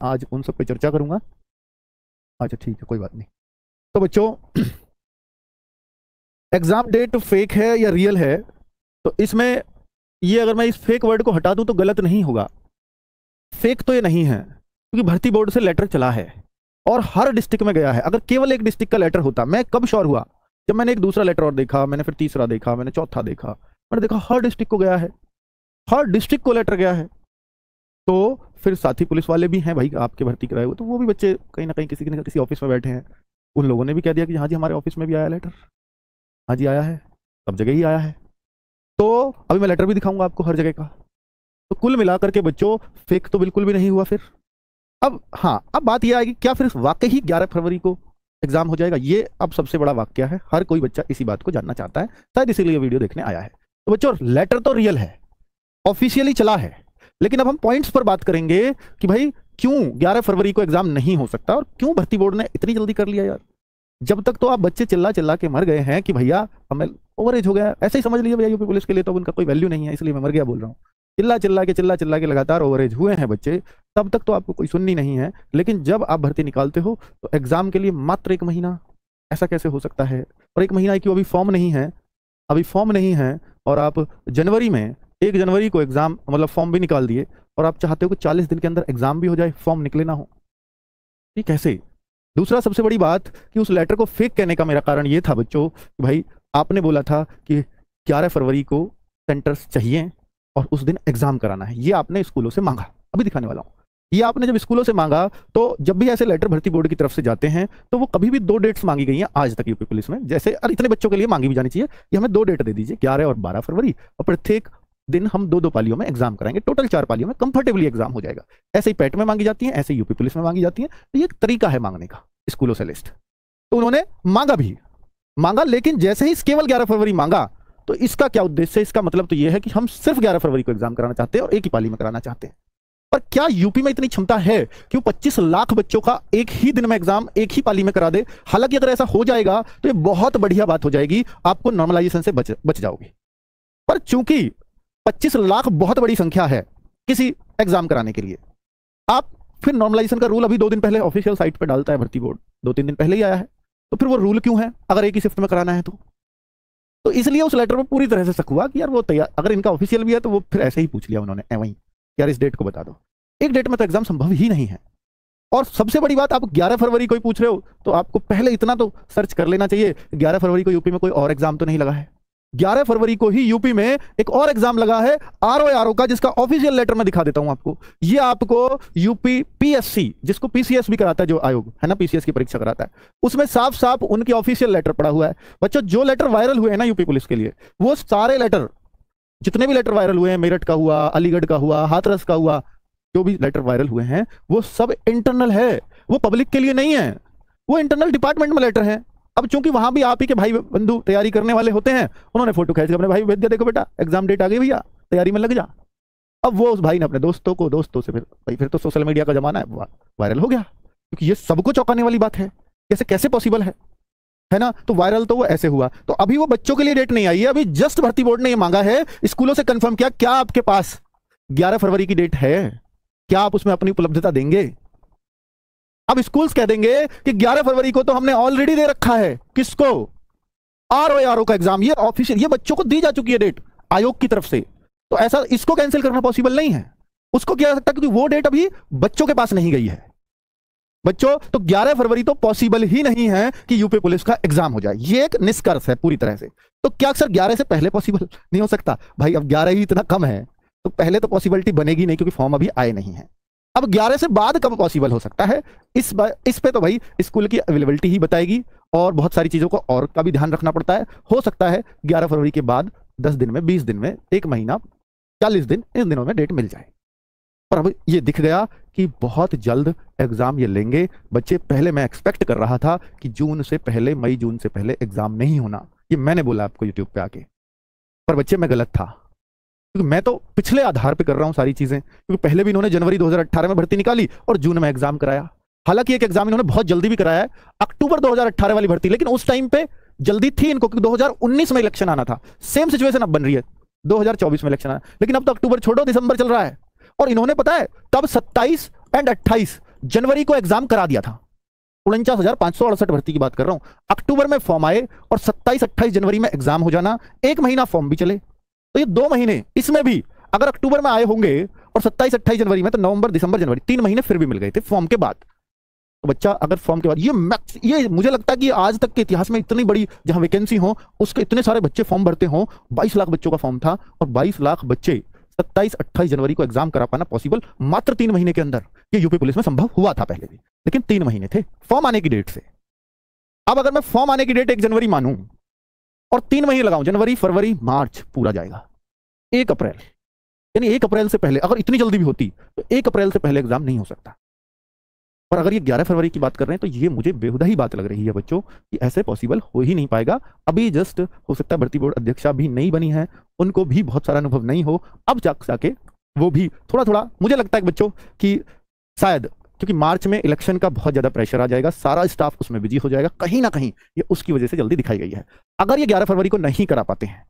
आज उन सब पे चर्चा करूंगा। अच्छा ठीक है, कोई बात नहीं। तो बच्चों, एग्जाम डेट फेक है या रियल है, तो इसमें ये अगर मैं इस फेक वर्ड को हटा दूं तो गलत नहीं होगा। फेक तो ये नहीं है, क्योंकि भर्ती बोर्ड से लेटर चला है और हर डिस्ट्रिक्ट में गया है। अगर केवल एक डिस्ट्रिक्ट का लेटर होता, मैं कब श्योर हुआ, जब मैंने एक दूसरा लेटर और देखा, मैंने फिर तीसरा देखा, मैंने चौथा देखा, मैंने देखा हर डिस्ट्रिक्ट को गया है, हर डिस्ट्रिक्ट को लेटर गया है। तो फिर साथी पुलिस वाले भी हैं भाई आपके भर्ती कराए हुए, तो वो भी बच्चे कहीं ना कहीं किसी न किसी ऑफिस में बैठे हैं, उन लोगों ने भी कह दिया कि हाँ जी हमारे ऑफिस में भी आया लेटर, हाँ जी आया है, सब जगह ही आया है। तो अभी मैं लेटर भी दिखाऊंगा आपको हर जगह का। तो कुल मिलाकर के बच्चों, फेक तो बिल्कुल भी नहीं हुआ फिर। अब हाँ, अब बात यह आएगी, क्या फिर वाकई ही 11 फरवरी को एग्जाम हो जाएगा? ये अब सबसे बड़ा वाक्य है, हर कोई बच्चा इसी बात को जानना चाहता है, शायद इसीलिए वीडियो देखने आया है। तो बच्चों, लेटर तो रियल है, ऑफिशियली चला है, लेकिन अब हम पॉइंट्स पर बात करेंगे कि भाई क्यों 11 फरवरी को एग्जाम नहीं हो सकता और क्यों भर्ती बोर्ड ने इतनी जल्दी कर लिया यार। जब तक तो आप बच्चे चिल्ला चिल्ला के मर गए हैं कि भैया हमें ओवर एज हो गया, ऐसे ही समझ लीजिए भैया, यूपी पुलिस के लिए तो उनका कोई वैल्यू नहीं है, इसलिए मैं मर गया बोल रहा हूँ। चिल्ला चिल्ला के लगातार ओवर एज हुए हैं बच्चे, तब तक तो आपको कोई सुननी नहीं है। लेकिन जब आप भर्ती निकालते हो तो एग्जाम के लिए मात्र 1 महीना, ऐसा कैसे हो सकता है? और 1 महीना क्यों, अभी फॉर्म नहीं है, अभी फॉर्म नहीं है, और आप जनवरी में 1 जनवरी को एग्जाम मतलब फॉर्म भी निकाल दिए, और आप चाहते हो कि 40 दिन के अंदर एग्जाम भी हो जाए, फॉर्म निकले ना हो, ये कैसे? दूसरा सबसे बड़ी बात कि उस लेटर को फेक कहने का मेरा कारण ये था बच्चों कि भाई आपने बोला था कि 11 फरवरी को सेंटर्स चाहिए और उस दिन एग्जाम कराना है, ये आपने स्कूलों से मांगा, अभी दिखाने वाला हूँ। ये आपने जब स्कूलों से मांगा, तो जब भी ऐसे लेटर भर्ती बोर्ड की तरफ से जाते हैं तो वो कभी भी 2 डेट्स मांगी गई हैं आज तक यूपी पुलिस में, जैसे और इतने बच्चों के लिए मांगी भी जानी चाहिए कि हमें 2 डेट दे दीजिए, 11 और 12 फरवरी, और प्रत्येक दिन हम 2-2 पालियों में एग्जाम कराएंगे, टोटल 4 पालियों में कंफर्टेबली एग्जाम हो जाएगा। ऐसे ही पैट में मांगी जाती है, ऐसे यूपी पुलिस में मांगी जाती है, तो ये एक तरीका है मांगने का स्कूलों से लिस्ट। तो उन्होंने मांगा भी मांगा, लेकिन जैसे ही केवल 11 फरवरी मांगा, तो इसका क्या उद्देश्य है? इसका मतलब तो यह है कि हम सिर्फ 11 फरवरी को एग्जाम कराना चाहते हैं और एक ही पाली में कराना चाहते हैं। पर क्या यूपी में इतनी क्षमता है कि वो 25 लाख बच्चों का एक ही दिन में एग्जाम एक ही पाली में करा दे? हालांकि अगर ऐसा हो जाएगा तो ये बहुत बढ़िया बात हो जाएगी, आपको नॉर्मलाइजेशन से बच जाओगे। पर चूंकि 25 लाख बहुत बड़ी संख्या है किसी एग्जाम कराने के लिए, आप फिर नॉर्मलाइजेशन का रूल अभी 2 दिन पहले ऑफिशियल साइट पर डालता है भर्ती बोर्ड, 2-3 दिन पहले ही आया है, तो फिर वो रूल क्यों है अगर एक ही शिफ्ट में कराना है? तो इसलिए उस लेटर में पूरी तरह से शक हुआ कि यार वो तैयार, अगर इनका ऑफिशियल भी है तो वो फिर ऐसे ही पूछ लिया उन्होंने वहीं, यार इस डेट को बता दो, एक डेट में तो एग्जाम संभव ही नहीं है। और सबसे बड़ी बात, आप 11 फरवरी को ही पूछ रहे हो, तो आपको पहले इतना तो सर्च कर लेना चाहिए 11 फरवरी को यूपी में कोई और एग्जाम तो नहीं लगा है। 11 फरवरी को ही यूपी में एक और एग्जाम लगा है आरओ का, जिसका ऑफिशियल लेटर मैं दिखा देता हूं आपको। ये आपको यूपी पीएससी, जिसको पीसीएस भी कराता है, जो आयोग है ना पीसीएस की परीक्षा कराता है, उसमें साफ साफ उनकी ऑफिशियल लेटर पड़ा हुआ है। बच्चों, जो लेटर वायरल हुए हैं ना यूपी पुलिस के लिए, वो सारे लेटर, जितने भी लेटर वायरल हुए हैं, मेरठ का हुआ, अलीगढ़ का हुआ, हाथरस का हुआ, जो भी लेटर वायरल हुए हैं वो सब इंटरनल है, वो पब्लिक के लिए नहीं है, वो इंटरनल डिपार्टमेंट में लेटर है। अब चूंकि वहां भी आप ही के भाई बंधु तैयारी करने वाले होते हैं, उन्होंने फोटो खींच के अपने भाई भेज दिया, देखो बेटा एग्जाम डेट आ गई भैया, तैयारी में लग जा। अब वो उस भाई ने अपने दोस्तों से, फिर भाई फिर तो सोशल मीडिया का जमाना है, वायरल हो गया, क्योंकि ये सबको चौंकाने वाली बात है, कैसे कैसे पॉसिबल है ना? तो वायरल तो वो ऐसे हुआ। तो अभी वो बच्चों के लिए डेट नहीं आई है, अभी जस्ट भर्ती बोर्ड ने ये मांगा है, स्कूलों से कंफर्म किया, क्या आपके पास 11 फरवरी की डेट है? क्या आप उसमें अपनी उपलब्धता देंगे? अब स्कूल्स कह देंगे कि 11 फरवरी को तो हमने ऑलरेडी दे रखा है, किसको? आरओ का एग्जाम, ये ऑफिशियल, ये बच्चों को दी जा चुकी है डेट आयोग की तरफ से, तो ऐसा इसको कैंसिल करना पॉसिबल नहीं है। उसको किया जा सकता है, क्योंकि वो डेट अभी बच्चों के पास नहीं गई है। बच्चों, तो 11 फरवरी तो पॉसिबल ही नहीं है कि यूपी पुलिस का एग्जाम हो जाए, ये एक निष्कर्ष है पूरी तरह से। तो क्या सर 11 से पहले पॉसिबल नहीं हो सकता? भाई अब 11 ही इतना कम है, तो पहले तो पॉसिबिलिटी बनेगी नहीं, क्योंकि फॉर्म अभी आए नहीं है। अब 11 से बाद कब पॉसिबल हो सकता है? इस पे तो भाई स्कूल की अवेलेबिलिटी ही बताएगी, और बहुत सारी चीजों को और का भी ध्यान रखना पड़ता है। हो सकता है 11 फरवरी के बाद 10 दिन में, 20 दिन में, 1 महीना, 40 दिन, इन दिनों में डेट मिल जाए। पर अब ये दिख गया कि बहुत जल्द एग्जाम ये लेंगे बच्चे। पहले मैं एक्सपेक्ट कर रहा था कि जून से पहले, मई जून से पहले एग्जाम नहीं होना, ये मैंने बोला आपको यूट्यूब पे आके, पर बच्चे मैं गलत था, क्योंकि मैं तो पिछले आधार पे कर रहा हूं सारी चीजें। क्योंकि पहले भी इन्होंने जनवरी 2018 में भर्ती निकाली और जून में एग्जाम कराया। हालांकि एक एग्जाम इन्होंने बहुत जल्दी भी कराया है, अक्टूबर 2018 वाली भर्ती, लेकिन उस टाइम पे जल्दी थी इनको, क्योंकि 2019 में इलेक्शन आना था। सेम सिचुएशन अब बन रही है, 2024 में इलेक्शन आना, लेकिन अब तो अक्टूबर छोड़ो, दिसंबर चल रहा है। और इन्होंने पता है तब 27 एंड 28 जनवरी को एग्जाम करा दिया था, 49,568 भर्ती की बात कर रहा हूं। अक्टूबर में फॉर्म आए और 27-28 जनवरी में एग्जाम हो जाना, 1 महीना फॉर्म भी चले, तो ये 2 महीने इसमें भी अगर अक्टूबर में आए होंगे और 27-28 जनवरी में, तो नवंबर दिसंबर जनवरी 3 महीने फिर भी मिल गए थे फॉर्म के बाद। तो बच्चा अगर फॉर्म के बाद ये मुझे लगता है कि आज तक के इतिहास में इतनी बड़ी जहां वैकेंसी हो उसके इतने सारे बच्चे फॉर्म भरते हो, 22 लाख बच्चों का फॉर्म था और 22 लाख बच्चे 27-28 जनवरी को एग्जाम करा पाना पॉसिबल मात्र 3 महीने के अंदर। ये यूपी पुलिस में संभव हुआ था पहले भी, लेकिन 3 महीने थे फॉर्म आने की डेट से। अब अगर मैं फॉर्म आने की डेट 1 जनवरी मानूं और 3 महीने लगाऊं, जनवरी फरवरी मार्च पूरा जाएगा, 1 अप्रैल, यानी 1 अप्रैल से पहले अगर इतनी जल्दी भी होती तो 1 अप्रैल से पहले एग्जाम नहीं हो सकता। और अगर ये 11 फरवरी की बात कर रहे हैं तो ये मुझे बेहुदा ही बात लग रही है बच्चों कि ऐसे पॉसिबल हो ही नहीं पाएगा। अभी जस्ट हो सकता है भर्ती बोर्ड अध्यक्षा भी नहीं बनी है, उनको भी बहुत सारा अनुभव नहीं हो, अब जाके वो भी थोड़ा थोड़ा मुझे लगता है बच्चों कि शायद क्योंकि मार्च में इलेक्शन का बहुत ज्यादा प्रेशर आ जाएगा, सारा स्टाफ उसमें बिजी हो जाएगा, कहीं ना कहीं ये उसकी वजह से जल्दी दिखाई गई है। अगर ये 11 फरवरी को नहीं करा पाते हैं,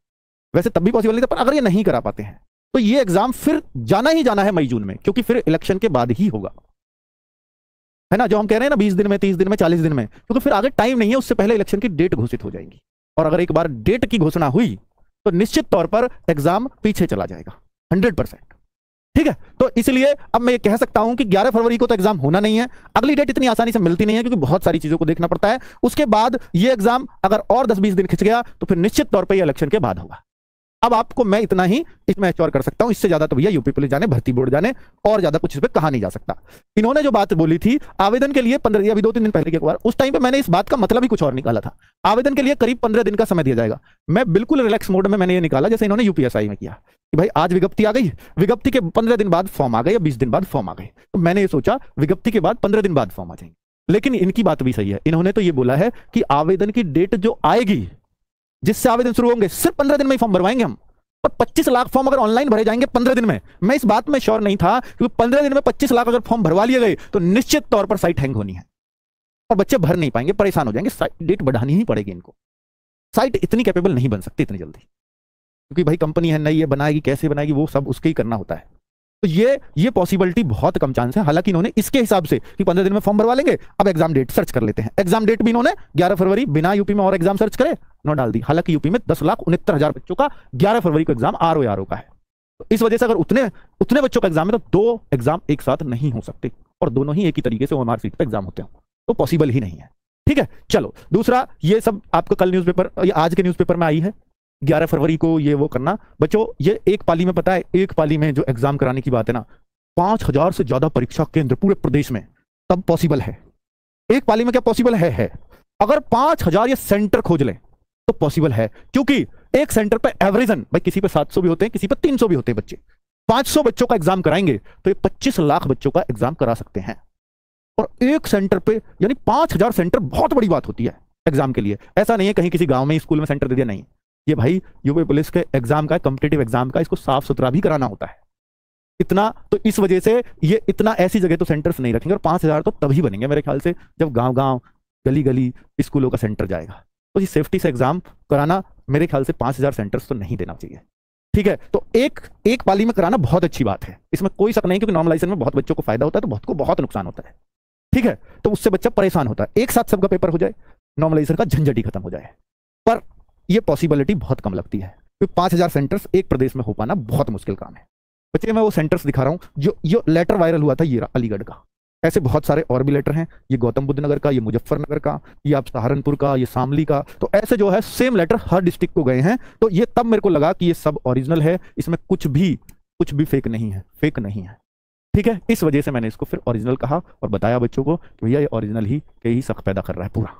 वैसे तब भी पॉसिबल नहीं था, पर अगर ये नहीं करा पाते हैं तो ये एग्जाम फिर जाना ही जाना है मई जून में, क्योंकि फिर इलेक्शन के बाद ही होगा, है ना, जो हम कह रहे हैं ना 20 दिन में, 30 दिन में, 40 दिन में, क्योंकि फिर आगे टाइम नहीं है, उससे पहले इलेक्शन की डेट घोषित हो जाएगी। और अगर एक बार डेट की घोषणा हुई तो निश्चित तौर पर एग्जाम पीछे चला जाएगा 100%। ठीक है, तो इसलिए अब मैं ये कह सकता हूं कि 11 फरवरी को तो एग्जाम होना नहीं है। अगली डेट इतनी आसानी से मिलती नहीं है क्योंकि बहुत सारी चीजों को देखना पड़ता है। उसके बाद ये एग्जाम अगर और 10-20 दिन खिंच गया तो फिर निश्चित तौर पर यह इलेक्शन के बाद होगा। अब आपको मैं इतना ही इसमें एश्योर कर सकता हूं, इससे ज्यादा तो भैया यूपी पुलिस जाने, भर्ती बोर्ड जाने, और ज्यादा कुछ इस पर कहा नहीं जा सकता। इन्होंने जो बात बोली थी आवेदन के लिए 15 दिन, अभी 2-3 दिन पहले की अखबार, उस टाइम पे मैंने इस बात का मतलब ही कुछ और निकाला था। आवेदन के लिए करीब 15 दिन का समय दिया जाएगा। मैं बिल्कुल रिलैक्स मोड में मैंने ये निकाला जैसे इन्होंने यूपीएसआई में किया कि भाई आज विज्ञप्ति आ गई, विज्ञप्ति के 15 दिन बाद फॉर्म आ गए या 20 दिन बाद फॉर्म आ गए, तो मैंने ये सोचा विज्ञप्ति के बाद 15 दिन बाद फॉर्म आ जाएंगे। लेकिन इनकी बात भी सही है, इन्होंने तो ये बोला है कि आवेदन की डेट जो आएगी जिससे आवेदन शुरू होंगे सिर्फ 15 दिन में ही फॉर्म भरवाएंगे हम। और 25 लाख फॉर्म अगर ऑनलाइन भरे जाएंगे 15 दिन में, मैं इस बात में श्योर नहीं था क्योंकि 15 दिन में 25 लाख अगर फॉर्म भरवा लिए गए तो निश्चित तौर पर साइट हैंग होनी है और बच्चे भर नहीं पाएंगे, परेशान हो जाएंगे, डेट बढ़ानी ही पड़ेगी इनको। साइट इतनी कैपेबल नहीं बन सकती इतनी जल्दी, क्योंकि भाई कंपनी है नई, ये बनाएगी, कैसे बनाएगी, वो सब उसके ही करना होता है। तो ये पॉसिबिलिटी बहुत कम चांस है। हालांकि इन्होंने इसके हिसाब से कि 15 दिन में फॉर्म भरवा लेंगे, अब एग्जाम डेट सर्च कर लेते हैं। एग्जाम डेट भी इन्होंने 11 फरवरी बिना यूपी में और एग्जाम सर्च करे नो डाल दी। हालांकि यूपी में 10,69,000 बच्चों का 11 फरवरी को एग्जाम आरओ का है, तो इस वजह से अगर उतने बच्चों का एग्जाम है तो 2 एग्जाम एक साथ नहीं हो सकते और दोनों ही एक ही तरीके से ओएमआर सीट पर एग्जाम होते हैं, तो पॉसिबल ही नहीं है। ठीक है, चलो दूसरा, ये सब आपको कल न्यूज़पेपर, ये आज के न्यूज़पेपर में आई है 11 फरवरी को ये वो करना। बच्चों ये एक पाली में, पता है एक पाली में जो एग्जाम कराने की बात है ना, 5,000 से ज्यादा परीक्षा केंद्र पूरे प्रदेश में, तब पॉसिबल है। एक पाली में क्या पॉसिबल है। अगर 5,000 ये सेंटर खोज लें तो पॉसिबल है, क्योंकि एक सेंटर पे एवरेजन भाई किसी पे 700 भी होते हैं, किसी पे 300 भी होते हैं बच्चे। 500 बच्चों का एग्जाम कराएंगे तो ये 25 लाख बच्चों का एग्जाम करा सकते हैं। और एक सेंटर पे यानी 5,000 सेंटर बहुत बड़ी बात होती है एग्जाम के लिए। ऐसा नहीं है कहीं किसी गांव में स्कूल में सेंटर दे दिया, नहीं, ये भाई यूपी पुलिस के एग्जाम का, कॉम्पिटिटिव एग्जाम का, इसको साफ सुथरा भी कराना होता है इतना। तो इस वजह से ये इतना ऐसी जगह तो सेंटर्स नहीं रखेंगे। और 5,000 तो तभी बनेंगे मेरे ख्याल से जब गांव-गांव, गली-गली स्कूलों का सेंटर जाएगा। तो ये सेफ्टी से एग्जाम कराना मेरे ख्याल से 5,000 सेंटर्स तो नहीं देना चाहिए। ठीक है, तो एक पाली में कराना बहुत अच्छी बात है, इसमें कोई शक नहीं, क्योंकि नॉर्मलाइजेशन में बहुत बच्चों को फायदा होता है तो बहुत को बहुत नुकसान होता है। ठीक है, तो उससे बच्चा परेशान होता है। एक साथ सबका पेपर हो जाए, नॉर्मलाइजेशन का झंझट ही खत्म हो जाए, पर यह पॉसिबिलिटी बहुत कम लगती है, क्योंकि 5,000 सेंटर्स एक प्रदेश में हो पाना बहुत मुश्किल काम है। बच्चे मैं वो सेंटर्स दिखा रहा हूं जो लेटर वायरल हुआ था, ये अलीगढ़ का। ऐसे बहुत सारे और भी लेटर हैं, ये गौतम बुद्ध नगर का, ये मुजफ्फरनगर का, ये आप सहारनपुर का, ये शामली का। तो ऐसे जो है सेम लेटर हर डिस्ट्रिक्ट को गए हैं। तो ये तब मेरे को लगा कि ये सब ओरिजिनल है, इसमें कुछ भी फेक नहीं है, फेक नहीं है। ठीक है, इस वजह से मैंने इसको फिर ओरिजिनल कहा और बताया बच्चों को कि भैया ये ओरिजिनल ही के ही शक पैदा कर रहा है पूरा।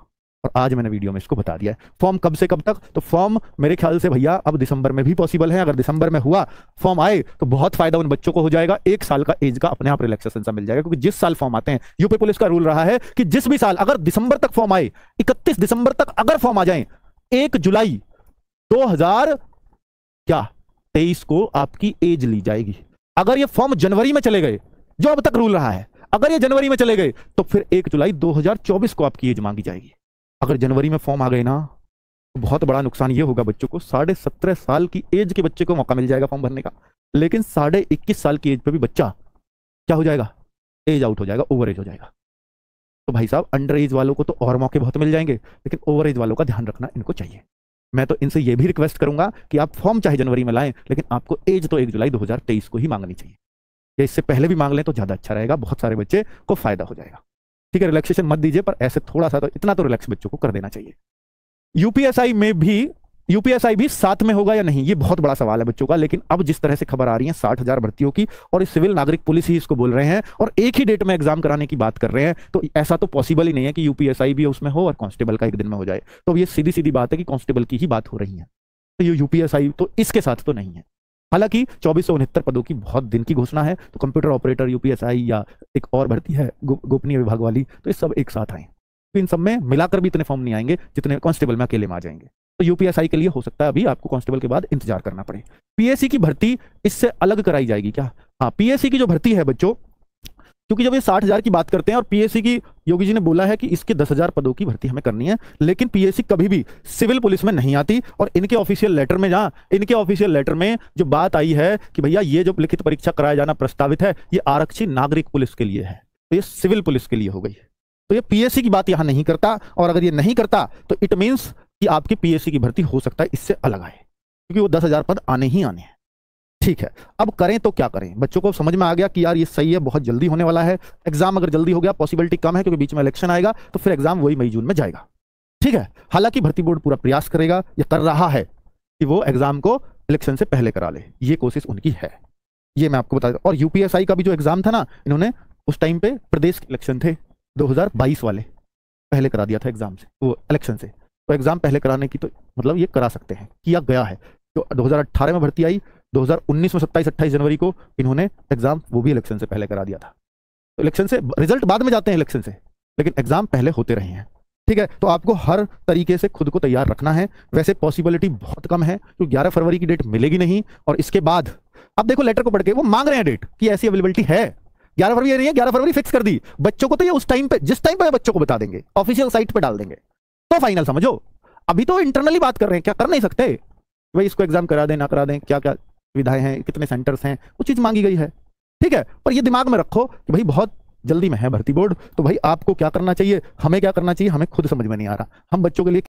और आज मैंने वीडियो में इसको बता दिया है। फॉर्म कब से कब तक, तो फॉर्म मेरे ख्याल से भैया अब दिसंबर में भी पॉसिबल है। अगर दिसंबर में हुआ फॉर्म आए तो बहुत फायदा उन बच्चों को हो जाएगा। 1 साल का एज का अपने आप रिलैक्सेशन सा मिल जाएगा, क्योंकि जिस साल फॉर्म आते हैं, यूपी पुलिस का रूल रहा है कि जिस भी साल अगर दिसंबर तक फॉर्म आए, 31 दिसंबर तक अगर फॉर्म आ जाए, 1 जुलाई 2023 को आपकी एज ली जाएगी। अगर ये फॉर्म जनवरी में चले गए, जो अब तक रूल रहा है, अगर ये जनवरी में चले गए तो फिर 1 जुलाई 2024 को आपकी एज मांगी जाएगी। अगर जनवरी में फॉर्म आ गए ना, तो बहुत बड़ा नुकसान ये होगा बच्चों को, 17.5 साल की एज के बच्चे को मौका मिल जाएगा फॉर्म भरने का, लेकिन 21.5 साल की एज पे भी बच्चा क्या हो जाएगा, एज आउट हो जाएगा, ओवर एज हो जाएगा। तो भाई साहब अंडर एज वालों को तो और मौके बहुत मिल जाएंगे, लेकिन ओवर एज वालों का ध्यान रखना इनको चाहिए। मैं तो इनसे ये भी रिक्वेस्ट करूंगा कि आप फॉर्म चाहे जनवरी में लाएं, लेकिन आपको एज तो 1 जुलाई 2023 को ही मांगनी चाहिए, या इससे पहले भी मांग लें तो ज़्यादा अच्छा रहेगा, बहुत सारे बच्चे को फायदा हो जाएगा। ठीक है, रिलैक्सेशन मत दीजिए, पर ऐसे थोड़ा सा तो, इतना तो रिलैक्स बच्चों को कर देना चाहिए। यूपीएसआई भी साथ में होगा या नहीं, ये बहुत बड़ा सवाल है बच्चों का। लेकिन अब जिस तरह से खबर आ रही है 60,000 भर्तियों की, और इस सिविल नागरिक पुलिस ही इसको बोल रहे हैं, और एक ही डेट में एग्जाम कराने की बात कर रहे हैं, तो ऐसा तो पॉसिबल ही नहीं है कि यूपीएसआई भी उसमें हो और कांस्टेबल का एक दिन में हो जाए। तो ये सीधी सीधी बात है कि कांस्टेबल की ही बात हो रही है, तो ये यूपीएसआई तो इसके साथ तो नहीं है। हालांकि 2469 पदों की बहुत दिन की घोषणा है, तो कंप्यूटर ऑपरेटर यूपीएसआई या एक और भर्ती है गोपनीय विभाग वाली, तो ये सब एक साथ आए, तो इन सब में मिलाकर भी इतने फॉर्म नहीं आएंगे जितने कांस्टेबल में अकेले में आ जाएंगे। तो यूपीएसआई के लिए हो सकता है अभी आपको कांस्टेबल के बाद इंतजार करना पड़े। पीएससी की भर्ती इससे अलग कराई जाएगी क्या? हाँ, पीएससी की जो भर्ती है बच्चों, क्योंकि जब ये 60,000 की बात करते हैं, और पीएससी की योगी जी ने बोला है कि इसके 10,000 पदों की भर्ती हमें करनी है, लेकिन पीएससी कभी भी सिविल पुलिस में नहीं आती। और इनके ऑफिशियल लेटर में, जहां इनके ऑफिशियल लेटर में जो बात आई है कि भैया ये जो लिखित परीक्षा कराया जाना प्रस्तावित है, ये आरक्षी नागरिक पुलिस के लिए है, तो ये सिविल पुलिस के लिए हो गई। तो ये पीएससी की बात यहां नहीं करता, और अगर ये नहीं करता तो इट मीन्स कि आपकी पीएससी की भर्ती हो सकता है इससे अलग आए, क्योंकि वो 10,000 पद आने ही आने हैं। ठीक है, अब करें तो क्या करें? बच्चों को समझ में आ गया कि यार ये सही है, बहुत जल्दी होने वाला है एग्जाम। अगर जल्दी हो गया पॉसिबिलिटी कम है, क्योंकि बीच में इलेक्शन आएगा, तो फिर एग्जाम वही मई जून में जाएगा। ठीक है, हालांकि भर्ती बोर्ड पूरा प्रयास करेगा, या कर रहा है, कि वो एग्जाम को इलेक्शन से पहले करा ले, ये कोशिश उनकी है, ये मैं आपको बता दूं। और यूपीएसआई का भी जो एग्जाम था ना, इन्होंने उस टाइम पे प्रदेश के इलेक्शन थे 2022 वाले, पहले करा दिया था एग्जाम से, वो इलेक्शन से। तो एग्जाम पहले कराने की तो मतलब ये करा सकते हैं, किया गया है। तो 2018 में भर्ती आई, 2019 में 27-28 जनवरी को इन्होंने एग्जाम वो भी इलेक्शन से पहले करा दिया था। तो इलेक्शन से रिजल्ट बाद में जाते हैं इलेक्शन से, लेकिन एग्जाम पहले होते रहे हैं। ठीक है, तो आपको हर तरीके से खुद को तैयार रखना है। वैसे पॉसिबिलिटी बहुत कम है, तो 11 फरवरी की डेट मिलेगी नहीं, और इसके बाद अब देखो लेटर को पढ़ के वो मांग रहे हैं डेट कि ऐसी अवेलेबिलिटी है। 11 फरवरी नहीं है, 11 फरवरी फिक्स कर दी बच्चों को, तो ये उस टाइम पे, जिस टाइम पे बच्चों को बता देंगे, ऑफिशियल साइट पे डाल देंगे, तो फाइनल समझो। अभी तो इंटरनली बात कर रहे हैं, क्या कर नहीं सकते भाई, इसको एग्जाम करा दें ना करा दें, क्या क्या सुविधाएं हैं, कितने सेंटर्स हैं, वो चीज मांगी गई है। ठीक है, पर ये दिमाग में रखो कि भाई बहुत जल्दी में है भर्ती बोर्ड, तो भाई आपको क्या करना चाहिए, हमें क्या करना चाहिए, हमें खुद समझ में नहीं आ रहा। हम बच्चों के लिए